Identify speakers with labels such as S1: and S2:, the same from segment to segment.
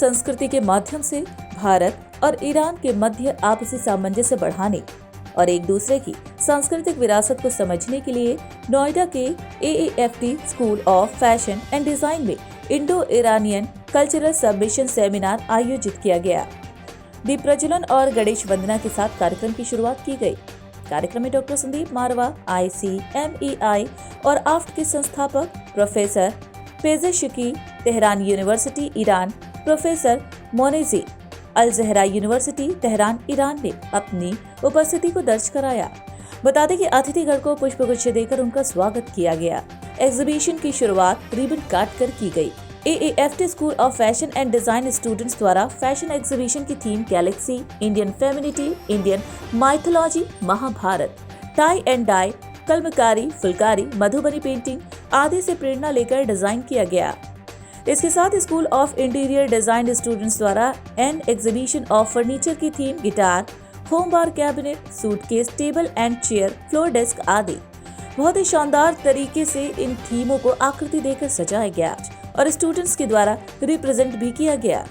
S1: संस्कृति के माध्यम से भारत और ईरान के मध्य आपसी सामंजस्य बढ़ाने और एक दूसरे की सांस्कृतिक विरासत को समझने के लिए नोएडा के AAFT school of fashion and design में Indo Iranian cultural submission seminar आयोजित किया गया। दीप प्रज्वलन और गणेश वंदना के साथ कार्यक्रम की शुरुआत की गई। कार्यक्रम में डॉक्टर संदीप मारवा, ICMEI और आफ्ट के संस्थापक professor Pezeshki, Tehran university Iran, professor Moneji, Al Zahra university Tehran Iran ने अपनी उपस्थिति को दर्ज कराया। बता दें कि अतिथिगण को पुष्पगुच्छ देकर उनका स्वागत किया गया। एग्जीबिशन की शुरुआत रिबन काट कर की गई। AAFT school of fashion and design students द्वारा फैशन एग्जीबिशन की theme galaxy, Indian femininity, Indian mythology, Mahabharat, tie and dye, Kalamkari, Phulkari, Madhubani painting आदि से प्रेरणा लेकर डिजाइन किया गया। इसके साथ school of interior design students द्वारा एन एग्जीबिशन ऑफ फर्नीचर की theme guitar, home bar cabinet, suitcase, table and chair, floor desk आदि बहुत ही शानदार तरीके से इन थीमों को आकृति देकर सजाया गया और स्टूडेंट्स के द्वारा रिप्रेजेंट भी किया गया।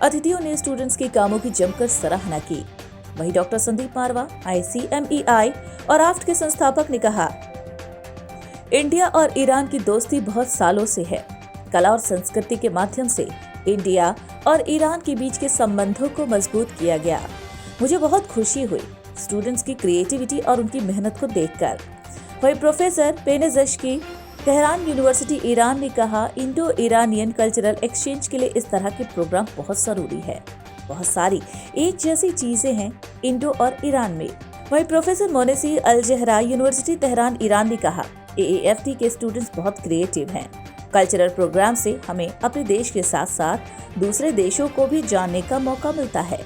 S1: अतिथियों ने स्टूडेंट्स के कामों की जमकर सराहना की। वहीं डॉक्टर संदीप मारवा, ICMEI और आफ्ट के संस्थापक ने कहा, इंडिया और ईरान की दोस्ती बहुत सालों से है। कला और संस्कृति के माध्यम से इंडिया और ईरान के बीच के संबंधों को मजबूत किया गया। मुझे बहुत खुशी हुई स्टूडेंट्स की क्रिएटिविटी और उनकी मेहनत को देखकर। वहीं professor Pezeshki, Tehran university Iran ने कहा, इंडो ईरानियन कल्चरल एक्सचेंज के लिए इस तरह के प्रोग्राम बहुत जरूरी है। बहुत सारी एक जैसी चीजें हैं इंडो और ईरान में। वहीं प्रोफेसर मोनेसी, अल ज़हरा यूनिवर्सिटी तेहरान ईरान ने कहा, AAFT के स्टूडेंट्स बहुत क्रिएटिव हैं। कल्चरल प्रोग्राम से हमें अपने देश के साथ साथ दूसरे देशों को भी जानने का मौका मिलता है।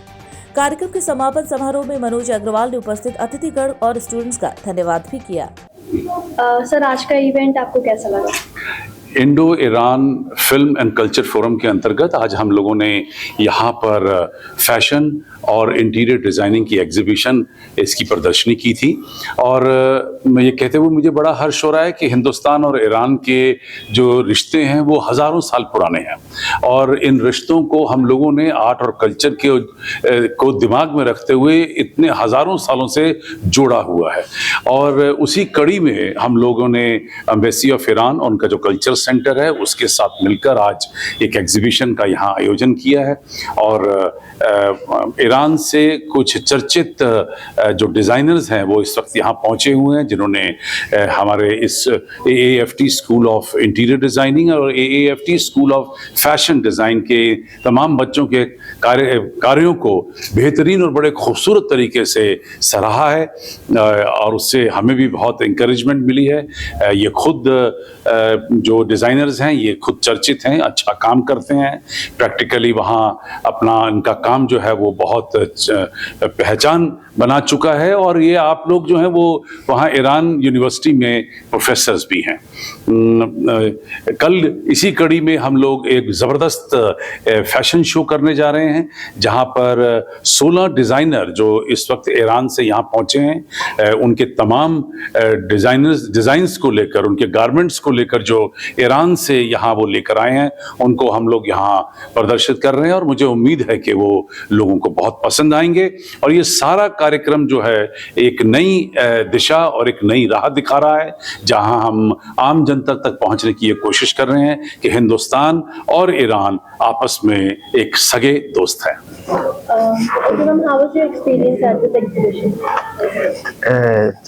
S1: कार्यक्रम के समापन समारोह में मनोज अग्रवाल ने उपस्थित अतिथिगण और स्टूडेंट्स का धन्यवाद भी किया।
S2: सर, आज का इवेंट आपको कैसा लगा?
S3: Indo Iran film and culture forum के अंतर्गत आज हम लोगों ने यहाँ पर फैशन और इंटीरियर डिज़ाइनिंग की एग्जीबिशन, इसकी प्रदर्शनी की थी। और मैं ये कहते हुए मुझे बड़ा हर्ष हो रहा है कि हिंदुस्तान और ईरान के जो रिश्ते हैं वो हज़ारों साल पुराने हैं और इन रिश्तों को हम लोगों ने आर्ट और कल्चर को दिमाग में रखते हुए इतने हज़ारों सालों से जोड़ा हुआ है। और उसी कड़ी में हम लोगों ने एम्बेसी ऑफ ईरान और उनका जो कल्चर सेंटर है उसके साथ मिलकर आज एक एग्जीबिशन का यहाँ आयोजन किया है। और ईरान से कुछ चर्चित जो डिज़ाइनर्स हैं वो इस वक्त यहाँ पहुँचे हुए हैं, जिन्होंने हमारे इस AAFT school of interior designing और AAFT school of fashion design के तमाम बच्चों के कार्यों को बेहतरीन और बड़े खूबसूरत तरीके से सराहा है और उससे हमें भी बहुत इंकरेजमेंट मिली है। ये खुद जो डिज़ाइनर्स हैं ये खुद चर्चित हैं, अच्छा काम करते हैं, प्रैक्टिकली वहाँ अपना इनका काम जो है वो बहुत पहचान बना चुका है। और ये आप लोग जो हैं वो वहाँ ईरान यूनिवर्सिटी में प्रोफेसर्स भी हैं। कल इसी कड़ी में हम लोग एक ज़बरदस्त फैशन शो करने जा रहे हैं, जहाँ पर 16 डिज़ाइनर जो इस वक्त ईरान से यहाँ पहुँचे हैं, उनके तमाम डिज़ाइंस को लेकर, उनके गारमेंट्स को लेकर जो ईरान से यहाँ वो लेकर आए हैं, उनको हम लोग यहाँ प्रदर्शित कर रहे हैं। और मुझे उम्मीद है कि वो लोगों को बहुत पसंद आएंगे। और ये सारा कार्यक्रम जो है एक नई दिशा और एक नई राह दिखा रहा है, जहां हम आम जनता तक पहुंचने की ये कोशिश कर रहे हैं कि हिंदुस्तान और ईरान आपस में एक सगे दोस्त हैं।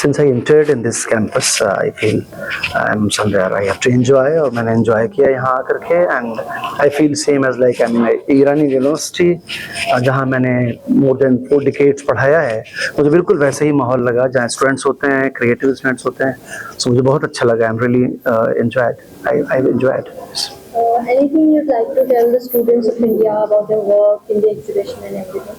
S4: Since I entered in this campus, I feel I'm somewhere I have to enjoy, और मैंने enjoy किया यहाँ आकर के, and I feel same as like I'm in Irani university, जहाँ मैंने more than 4 decades पढ़ाया है। मुझे बिल्कुल वैसे ही माहौल लगा जहाँ स्टूडेंट्स होते हैं, क्रिएटिव स्टूडेंट्स होते हैं। So मुझे बहुत अच्छा लगा। I'm really enjoyed. I enjoyed.
S2: Anything you'd like to tell the students of India about their work in the exhibition and everything?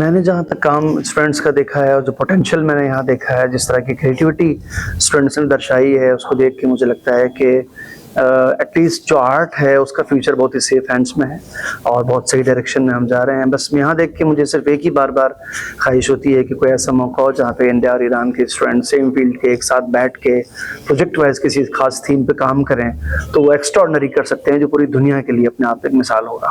S4: मैंने जहाँ तक काम स्टूडेंट्स का देखा है और जो पोटेंशियल मैंने यहाँ देखा है, जिस तरह की क्रिएटिविटी स्टूडेंट्स ने दर्शाई है, उसको देख के मुझे लगता है कि एटलीस्ट जो आर्ट है उसका फ्यूचर बहुत ही सेफ हैंड्स में है और बहुत सही डायरेक्शन में हम जा रहे हैं। बस यहाँ देख के मुझे सिर्फ एक ही बार बार ख्वाहिश होती है कि कोई ऐसा मौका हो जहाँ पे इंडिया और ईरान के स्टूडेंट सेम फील्ड के एक साथ बैठ के प्रोजेक्ट वाइज किसी खास थीम पे काम करें तो वो एक्स्ट्राऑर्डिनरी कर सकते हैं, जो पूरी दुनिया के लिए अपने आप एक मिसाल होगा.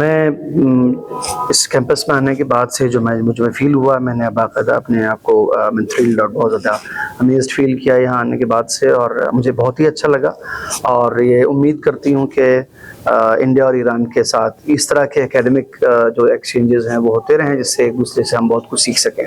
S4: मैं इस कैंपस में आने के बाद से जो मुझे फील हुआ, मैंने बाकायदा अपने आप को थ्रिल्ड और बहुत ज़्यादा अमेज्ड फील किया यहाँ आने के बाद से, और मुझे बहुत ही अच्छा लगा और ये उम्मीद करती हूँ कि इंडिया और ईरान के साथ इस तरह के एकेडमिक जो एक्सचेंजेस हैं वो होते रहें, जिससे एक दूसरे से हम बहुत कुछ सीख सकें.